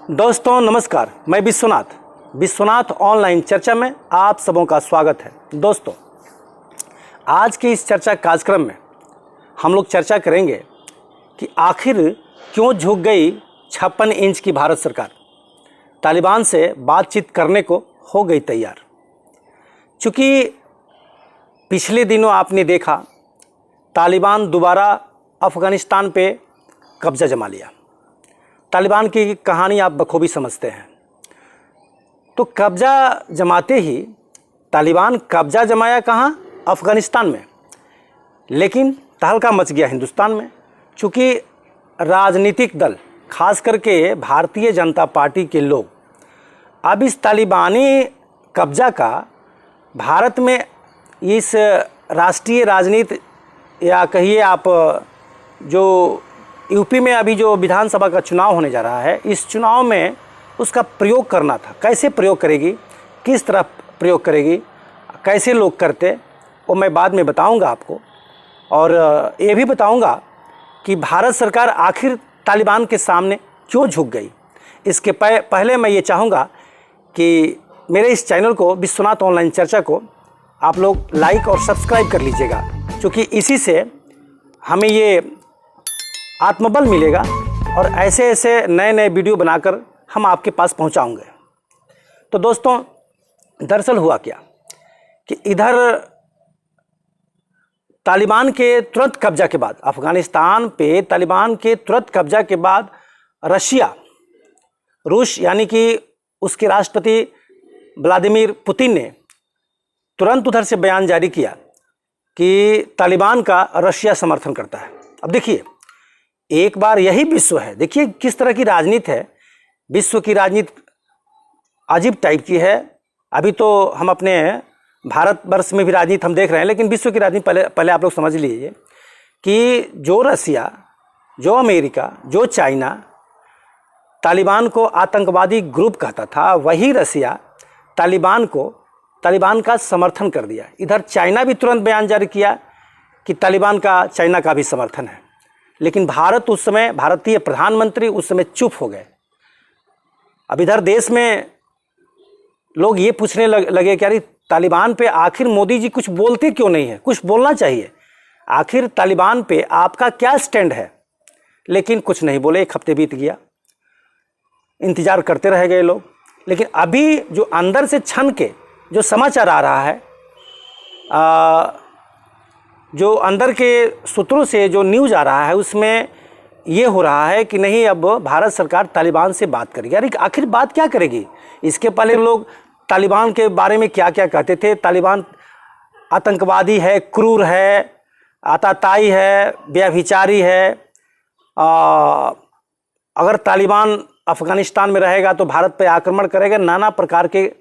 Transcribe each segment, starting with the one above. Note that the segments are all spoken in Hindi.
दोस्तों नमस्कार, मैं विश्वनाथ ऑनलाइन चर्चा में आप सबों का स्वागत है। दोस्तों, आज के इस चर्चा कार्यक्रम में हम लोग चर्चा करेंगे कि आखिर क्यों झुक गई 56 इंच की भारत सरकार, तालिबान से बातचीत करने को हो गई तैयार। चूँकि पिछले दिनों आपने देखा तालिबान दोबारा अफ़गानिस्तान पे कब्ज़ा जमा लिया। तालिबान की कहानी आप बखूबी समझते हैं। तो कब्ज़ा जमाते ही तालिबान कब्ज़ा जमाया कहाँ? अफ़गानिस्तान में, लेकिन तहलका मच गया हिंदुस्तान में। चूँकि राजनीतिक दल, खास करके भारतीय जनता पार्टी के लोग अब इस तालिबानी कब्ज़ा का भारत में इस राष्ट्रीय राजनीति या कहिए आप जो यूपी में अभी जो विधानसभा का चुनाव होने जा रहा है, इस चुनाव में उसका प्रयोग करना था। कैसे प्रयोग करेगी, किस तरह प्रयोग करेगी, कैसे लोग करते, वो मैं बाद में बताऊंगा आपको। और ये भी बताऊंगा कि भारत सरकार आखिर तालिबान के सामने क्यों झुक गई। इसके पहले मैं ये चाहूँगा कि मेरे इस चैनल को, विश्वनाथ ऑनलाइन चर्चा को, आप लोग लाइक और सब्सक्राइब कर लीजिएगा, क्योंकि इसी से हमें ये आत्मबल मिलेगा और ऐसे ऐसे नए नए वीडियो बनाकर हम आपके पास पहुंचाऊंगे। तो दोस्तों, दरअसल हुआ क्या कि इधर तालिबान के तुरंत कब्जा के बाद, अफ़गानिस्तान पे तालिबान के तुरंत कब्जा के बाद रूस यानी कि उसके राष्ट्रपति व्लादिमीर पुतिन ने तुरंत उधर से बयान जारी किया कि तालिबान का रशिया समर्थन करता है। अब देखिए, एक बार यही विश्व है, देखिए किस तरह की राजनीति है। विश्व की राजनीति अजीब टाइप की है। अभी तो हम अपने भारतवर्ष में भी राजनीति हम देख रहे हैं, लेकिन विश्व की राजनीति पहले आप लोग समझ लीजिए कि जो रसिया, जो अमेरिका, जो चाइना तालिबान को आतंकवादी ग्रुप कहता था, वही रसिया तालिबान का समर्थन कर दिया। इधर चाइना भी तुरंत बयान जारी किया कि तालिबान का चाइना का भी समर्थन है। लेकिन भारत उस समय, भारतीय प्रधानमंत्री उस समय चुप हो गए। अब इधर देश में लोग ये पूछने लगे कि अरे तालिबान पे आखिर मोदी जी कुछ बोलते क्यों नहीं है, कुछ बोलना चाहिए, आखिर तालिबान पे आपका क्या स्टैंड है। लेकिन कुछ नहीं बोले। 1 हफ्ते बीत गया, इंतजार करते रह गए लोग। लेकिन अभी जो अंदर से छन के जो समाचार आ रहा है, जो अंदर के सूत्रों से जो न्यूज़ आ रहा है, उसमें ये हो रहा है कि नहीं, अब भारत सरकार तालिबान से बात करेगी। अरे आखिर बात क्या करेगी? इसके पहले लोग तालिबान के बारे में क्या क्या कहते थे। तालिबान आतंकवादी है, क्रूर है, आताताई है, व्यभिचारी है, अगर तालिबान अफ़गानिस्तान में रहेगा तो भारत पे आक्रमण करेगा। नाना प्रकार के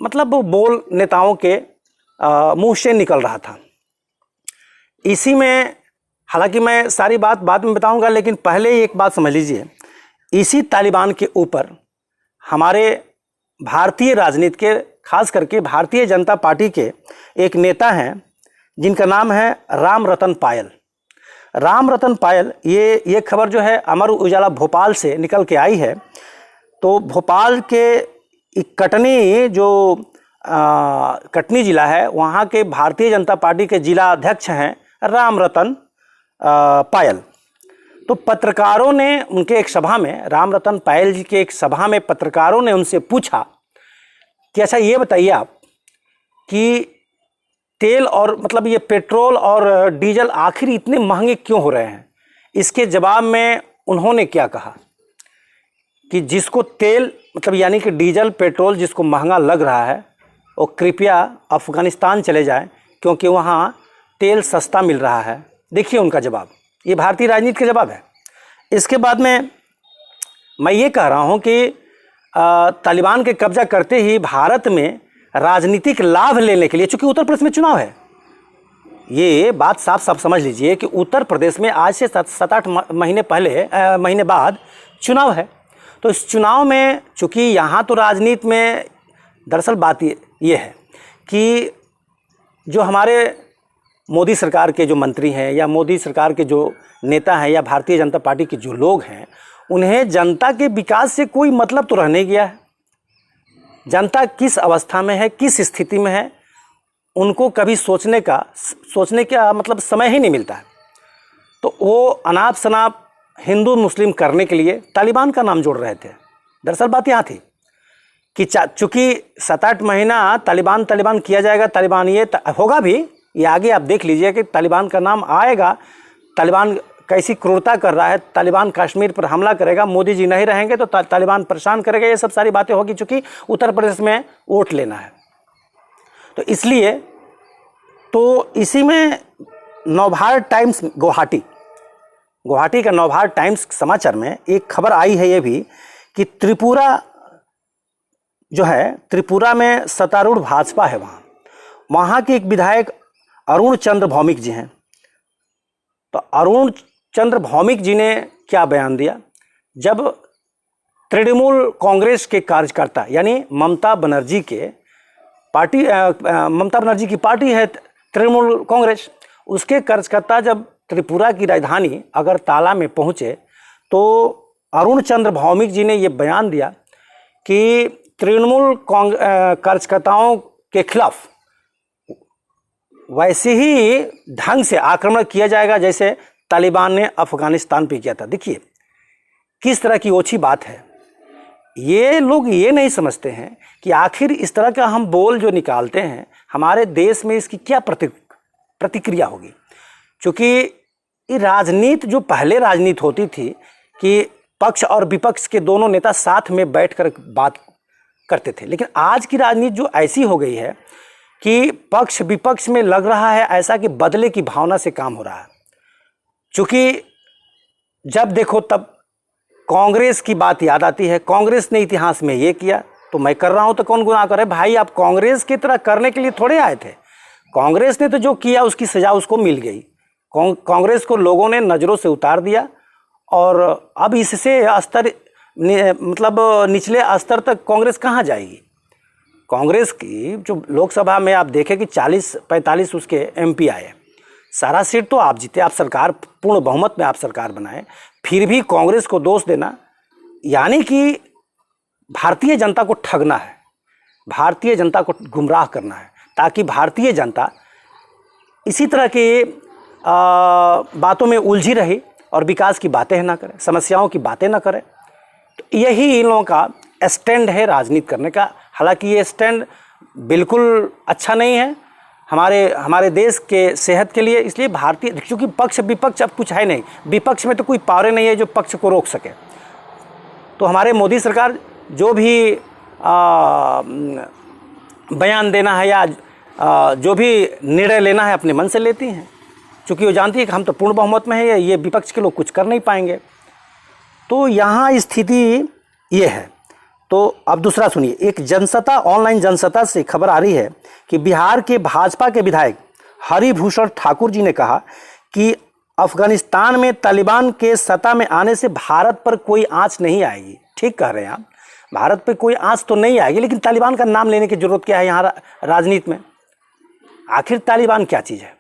मतलब वो बोल नेताओं के मुँह से निकल रहा था। इसी में, हालांकि मैं सारी बात बाद में बताऊंगा, लेकिन पहले एक बात समझ लीजिए, इसी तालिबान के ऊपर हमारे भारतीय राजनीति के, खास करके भारतीय जनता पार्टी के एक नेता हैं जिनका नाम है राम रतन पायल। राम रतन पायल, ये खबर जो है अमर उजाला भोपाल से निकल के आई है। तो भोपाल के कटनी, जो कटनी ज़िला है, वहाँ के भारतीय जनता पार्टी के जिला अध्यक्ष हैं राम रतन पायल। तो पत्रकारों ने उनके एक सभा में, राम रतन पायल जी के एक सभा में पत्रकारों ने उनसे पूछा कि अच्छा ये बताइए आप कि तेल और मतलब ये पेट्रोल और डीजल आखिर इतने महंगे क्यों हो रहे हैं। इसके जवाब में उन्होंने क्या कहा कि जिसको तेल मतलब यानी कि डीजल पेट्रोल जिसको महंगा लग रहा है, वो कृपया अफ़गानिस्तान चले जाएं, क्योंकि वहाँ तेल सस्ता मिल रहा है। देखिए उनका जवाब, ये भारतीय राजनीति का जवाब है। इसके बाद में मैं ये कह रहा हूँ कि तालिबान के कब्जा करते ही भारत में राजनीतिक लाभ लेने के लिए, चूँकि उत्तर प्रदेश में चुनाव है, ये बात साफ साफ समझ लीजिए कि उत्तर प्रदेश में आज से 7-8 महीने बाद चुनाव है। तो इस चुनाव में, चूँकि यहाँ तो राजनीति में दरअसल बात ये है कि जो हमारे मोदी सरकार के जो मंत्री हैं या मोदी सरकार के जो नेता हैं या भारतीय जनता पार्टी के जो लोग हैं, उन्हें जनता के विकास से कोई मतलब तो रह नहीं गया है। जनता किस अवस्था में है, किस स्थिति में है, उनको कभी सोचने का मतलब समय ही नहीं मिलता है। तो वो अनाप शनाप हिंदू मुस्लिम करने के लिए तालिबान का नाम जोड़ रहे थे। दरअसल बात यहाँ थी कि चूंकि 7-8 महीना तालिबान किया जाएगा, तालिबान ये होगा भी, ये आगे आप देख लीजिए कि तालिबान का नाम आएगा, तालिबान कैसी क्रूरता कर रहा है, तालिबान कश्मीर पर हमला करेगा, मोदी जी नहीं रहेंगे तो तालिबान परेशान करेगा, ये सब सारी बातें होगी, चूंकि उत्तर प्रदेश में वोट लेना है। तो इसलिए तो इसी में नवभारत टाइम्स गुवाहाटी का नवभारत टाइम्स समाचार में एक खबर आई है ये भी कि त्रिपुरा जो है, त्रिपुरा में सत्तारूढ़ भाजपा है, वहाँ के एक विधायक अरुण चंद्र भौमिक जी हैं। तो अरुण चंद्र भौमिक जी ने क्या बयान दिया, जब तृणमूल कांग्रेस के कार्यकर्ता यानी ममता बनर्जी की पार्टी है तृणमूल कांग्रेस, उसके कार्यकर्ता जब त्रिपुरा की राजधानी अगरतला में पहुंचे तो अरुण चंद्र भौमिक जी ने ये बयान दिया कि तृणमूल कार्यकर्ताओं के खिलाफ वैसे ही ढंग से आक्रमण किया जाएगा जैसे तालिबान ने अफगानिस्तान पे किया था। देखिए किस तरह की ओछी बात है। ये लोग ये नहीं समझते हैं कि आखिर इस तरह का हम बोल जो निकालते हैं हमारे देश में इसकी क्या प्रतिक्रिया होगी। क्योंकि ये राजनीति जो पहले राजनीति होती थी कि पक्ष और विपक्ष के दोनों नेता साथ में बैठकर बात करते थे, लेकिन आज की राजनीति जो ऐसी हो गई है कि पक्ष विपक्ष में लग रहा है ऐसा कि बदले की भावना से काम हो रहा है। क्योंकि जब देखो तब कांग्रेस की बात याद आती है, कांग्रेस ने इतिहास में ये किया तो मैं कर रहा हूं तो कौन गुनाह करे। भाई आप कांग्रेस की तरह करने के लिए थोड़े आए थे, कांग्रेस ने तो जो किया उसकी सजा उसको मिल गई। कांग्रेस को लोगों ने नज़रों से उतार दिया और अब इससे स्तर मतलब निचले स्तर तक कांग्रेस कहाँ जाएगी। कांग्रेस की जो लोकसभा में आप देखें कि 40-45 उसके एमपी आए, सारा सीट तो आप जीते, आप सरकार पूर्ण बहुमत में आप सरकार बनाए, फिर भी कांग्रेस को दोष देना यानी कि भारतीय जनता को ठगना है, भारतीय जनता को गुमराह करना है, ताकि भारतीय जनता इसी तरह के बातों में उलझी रही और विकास की बातें ना करे, समस्याओं की बातें ना करे। तो यही इन लोगों का स्टैंड है राजनीति करने का। हालांकि ये स्टैंड बिल्कुल अच्छा नहीं है हमारे देश के सेहत के लिए। इसलिए भारतीय, क्योंकि पक्ष विपक्ष अब कुछ है नहीं, विपक्ष में तो कोई पावर नहीं है जो पक्ष को रोक सके। तो हमारे मोदी सरकार जो भी बयान देना है या जो भी निर्णय लेना है अपने मन से लेती हैं, क्योंकि वो जानती है कि हम तो पूर्ण बहुमत में है, ये विपक्ष के लोग कुछ कर नहीं पाएंगे। तो यहाँ स्थिति ये है। तो अब दूसरा सुनिए, एक जनसत्ता ऑनलाइन जनसत्ता से खबर आ रही है कि बिहार के भाजपा के विधायक हरिभूषण ठाकुर जी ने कहा कि अफगानिस्तान में तालिबान के सत्ता में आने से भारत पर कोई आंच नहीं आएगी। ठीक कह रहे हैं आप, भारत पर कोई आंच तो नहीं आएगी, लेकिन तालिबान का नाम लेने की जरूरत क्या है यहाँ राजनीति में। आखिर तालिबान क्या चीज़ है।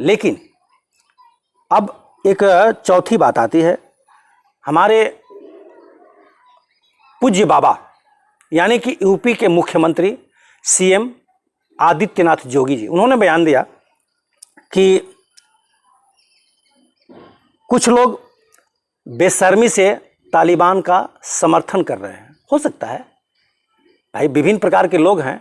लेकिन अब एक चौथी बात आती है, हमारे पूज्य बाबा यानी कि यूपी के मुख्यमंत्री सीएम आदित्यनाथ जोगी जी, उन्होंने बयान दिया कि कुछ लोग बेशर्मी से तालिबान का समर्थन कर रहे हैं। हो सकता है भाई, विभिन्न प्रकार के लोग हैं,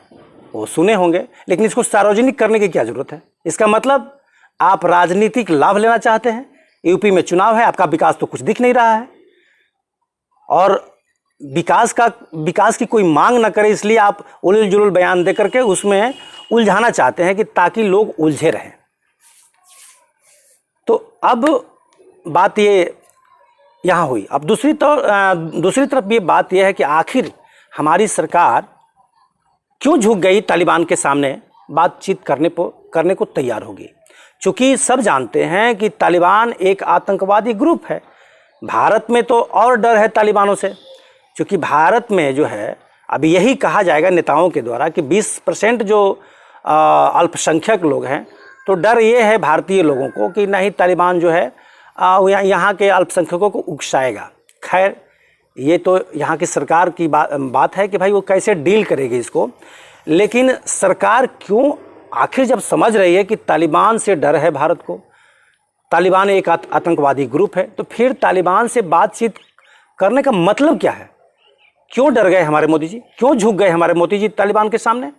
वो सुने होंगे, लेकिन इसको सार्वजनिक करने की क्या जरूरत है। इसका मतलब आप राजनीतिक लाभ लेना चाहते हैं। यूपी में चुनाव है, आपका विकास तो कुछ दिख नहीं रहा है और विकास की कोई मांग ना करे, इसलिए आप उलझ जुलूल बयान दे करके उसमें उलझाना चाहते हैं कि ताकि लोग उलझे रहें। तो अब बात ये यहाँ हुई। अब दूसरी तरफ ये बात यह है कि आखिर हमारी सरकार क्यों झुक गई तालिबान के सामने बातचीत करने को तैयार होगी। चूँकि सब जानते हैं कि तालिबान एक आतंकवादी ग्रुप है। भारत में तो और डर है तालिबानों से, क्योंकि भारत में जो है अभी यही कहा जाएगा नेताओं के द्वारा कि 20% जो अल्पसंख्यक लोग हैं, तो डर ये है भारतीय लोगों को कि नहीं तालिबान जो है यहाँ के अल्पसंख्यकों को उकसाएगा। खैर, ये तो यहाँ की सरकार की बात है कि भाई वो कैसे डील करेगी इसको। लेकिन सरकार क्यों, आखिर जब समझ रही है कि तालिबान से डर है भारत को, तालिबान एक आतंकवादी ग्रुप है, तो फिर तालिबान से बातचीत करने का मतलब क्या है? क्यों डर गए हमारे मोदी जी? क्यों झुक गए हमारे मोदी जी तालिबान के सामने?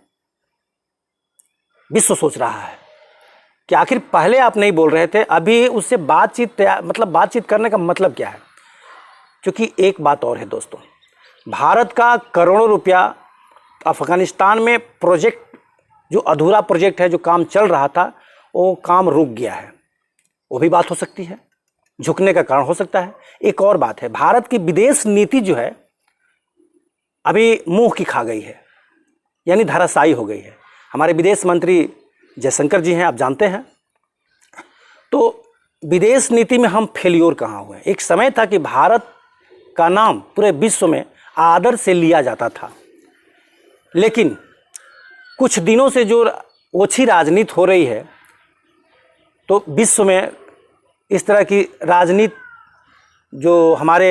विश्व सोच रहा है कि आखिर पहले आप नहीं बोल रहे थे, अभी उससे बातचीत करने का मतलब क्या है? क्योंकि एक बात और है दोस्तों, भारत का करोड़ों रुपया अफगानिस्तान में प्रोजेक्ट, जो अधूरा प्रोजेक्ट है, जो काम चल रहा था, वो काम रुक गया है। वो भी बात हो सकती है, झुकने का कारण हो सकता है। एक और बात है, भारत की विदेश नीति जो है अभी मुंह की खा गई है, यानी धराशायी हो गई है। हमारे विदेश मंत्री जयशंकर जी हैं, आप जानते हैं। तो विदेश नीति में हम फेल्योर कहाँ हुए? एक समय था कि भारत का नाम पूरे विश्व में आदर से लिया जाता था, लेकिन कुछ दिनों से जो ओछी राजनीति हो रही है, तो विश्व में इस तरह की राजनीति जो हमारे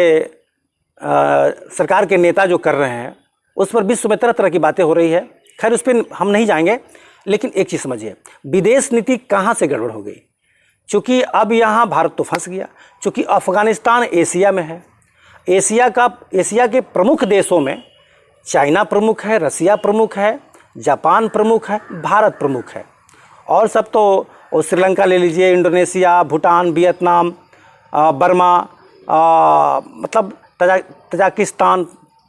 सरकार के नेता जो कर रहे हैं, उस पर विश्व में तरह तरह की बातें हो रही है। खैर, उस पर हम नहीं जाएंगे, लेकिन एक चीज़ समझिए, विदेश नीति कहाँ से गड़बड़ हो गई? चूँकि अब यहाँ भारत तो फंस गया, चूँकि अफगानिस्तान एशिया में है। एशिया के प्रमुख देशों में चाइना प्रमुख है, रसिया प्रमुख है, जापान प्रमुख है, भारत प्रमुख है, और सब तो श्रीलंका ले लीजिए, इंडोनेशिया, भूटान, वियतनाम, बर्मा, मतलब तजाकिस्तान,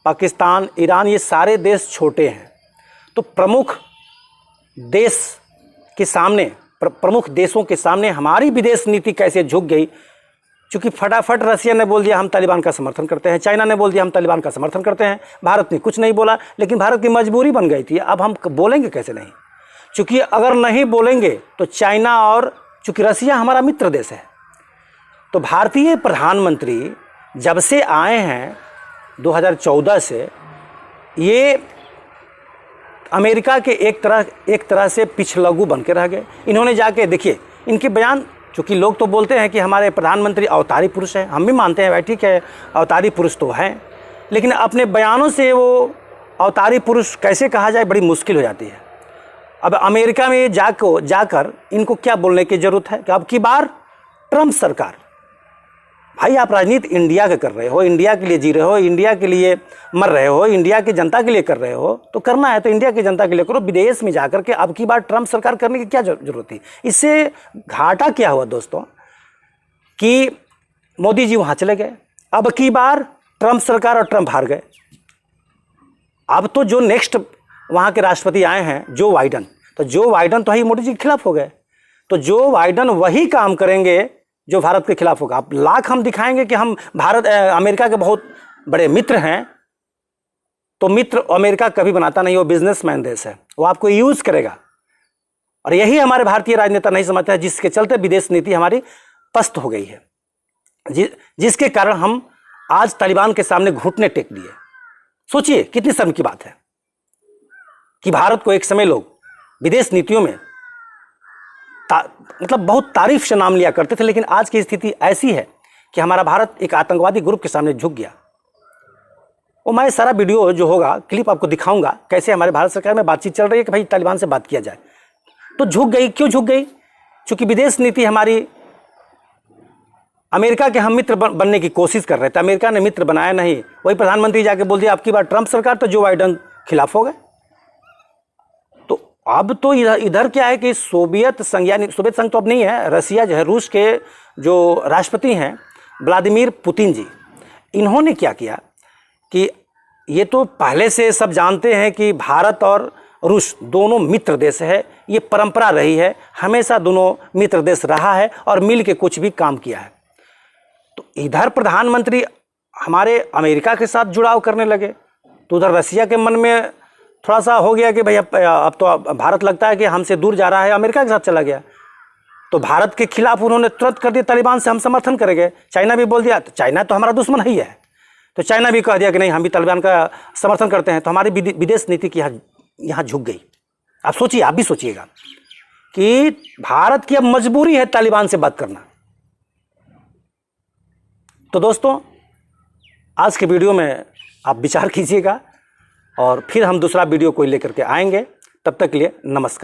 पाकिस्तान, ईरान, ये सारे देश छोटे हैं। तो प्रमुख देश के सामने, प्रमुख देशों के सामने हमारी विदेश नीति कैसे झुक गई? क्योंकि फटाफट रसिया ने बोल दिया हम तालिबान का समर्थन करते हैं, चाइना ने बोल दिया हम तालिबान का समर्थन करते हैं, भारत ने कुछ नहीं बोला। लेकिन भारत की मजबूरी बन गई थी, अब हम बोलेंगे कैसे नहीं? क्योंकि अगर नहीं बोलेंगे तो चाइना, और चूँकि रसिया हमारा मित्र देश है, तो भारतीय प्रधानमंत्री जब से आए हैं 2014 से, ये अमेरिका के एक तरह से पिछलग्गू बन के रह गए। इन्होंने जाके, देखिए इनके बयान, चूँकि लोग तो बोलते हैं कि हमारे प्रधानमंत्री अवतारी पुरुष हैं, हम भी मानते हैं भाई ठीक है, अवतारी पुरुष तो हैं, लेकिन अपने बयानों से वो अवतारी पुरुष कैसे कहा जाए, बड़ी मुश्किल हो जाती है। अब अमेरिका में जाकर इनको क्या बोलने की ज़रूरत है कि अब की बार ट्रंप सरकार, भाई आप राजनीति इंडिया का कर रहे हो, इंडिया के लिए जी रहे हो, इंडिया के लिए मर रहे हो, इंडिया की जनता के लिए कर रहे हो, तो करना है तो इंडिया की जनता के लिए करो। विदेश में जाकर के अब की बार ट्रंप सरकार करने की क्या जरूरत थी? इससे घाटा क्या हुआ दोस्तों कि मोदी जी वहाँ चले गए, अब की बार ट्रंप सरकार और ट्रंप हार गए। अब तो जो नेक्स्ट वहाँ के राष्ट्रपति आए हैं, जो बाइडन, तो जो बाइडन तो ही मोदी जी के खिलाफ हो गए। तो जो बाइडन वही काम करेंगे जो भारत के खिलाफ होगा। आप लाख हम दिखाएंगे कि हम अमेरिका के बहुत बड़े मित्र हैं, तो मित्र अमेरिका कभी बनाता नहीं, वो बिजनेसमैन देश है, वो आपको यूज करेगा। और यही हमारे भारतीय राजनेता नहीं समझते हैं, जिसके चलते विदेश नीति हमारी पस्त हो गई है, जिसके कारण हम आज तालिबान के सामने घुटने टेक दिए। सोचिए कितनी शर्म की बात है कि भारत को एक समय लोग विदेश नीतियों में मतलब बहुत तारीफ से नाम लिया करते थे, लेकिन आज की स्थिति ऐसी है कि हमारा भारत एक आतंकवादी ग्रुप के सामने झुक गया। वो मैं सारा वीडियो जो होगा, क्लिप आपको दिखाऊंगा, कैसे हमारे भारत सरकार में बातचीत चल रही है कि भाई तालिबान से बात किया जाए। तो झुक गई, क्यों झुक गई? क्योंकि विदेश नीति हमारी, अमेरिका के हम मित्र बनने की कोशिश कर रहे थे, अमेरिका ने मित्र बनाया नहीं। वही प्रधानमंत्री जाके बोल दिया आपकी बार ट्रंप सरकार, तो जो बाइडन खिलाफ हो गए। अब तो इधर क्या है कि सोवियत संघ, यानी सोवियत संघ तो अब नहीं है, रसिया जो है, रूस के जो राष्ट्रपति हैं व्लादिमीर पुतिन जी, इन्होंने क्या किया कि ये तो पहले से सब जानते हैं कि भारत और रूस दोनों मित्र देश है, ये परंपरा रही है, हमेशा दोनों मित्र देश रहा है और मिल के कुछ भी काम किया है। तो इधर प्रधानमंत्री हमारे अमेरिका के साथ जुड़ाव करने लगे, तो उधर रसिया के मन में थोड़ा सा हो गया कि भाई अब तो भारत लगता है कि हमसे दूर जा रहा है, अमेरिका के साथ चला गया। तो भारत के खिलाफ उन्होंने तुरंत कर दिया, तालिबान से हम समर्थन करेंगे। चाइना भी बोल दिया, तो चाइना तो हमारा दुश्मन ही है, तो चाइना भी कह दिया कि नहीं हम भी तालिबान का समर्थन करते हैं। तो हमारी विदेश नीति की यहाँ झुक गई। आप सोचिए, आप भी सोचिएगा कि भारत की अब मजबूरी है तालिबान से बात करना। तो दोस्तों, आज के वीडियो में आप विचार कीजिएगा और फिर हम दूसरा वीडियो कोई लेकर के आएंगे। तब तक के लिए नमस्कार।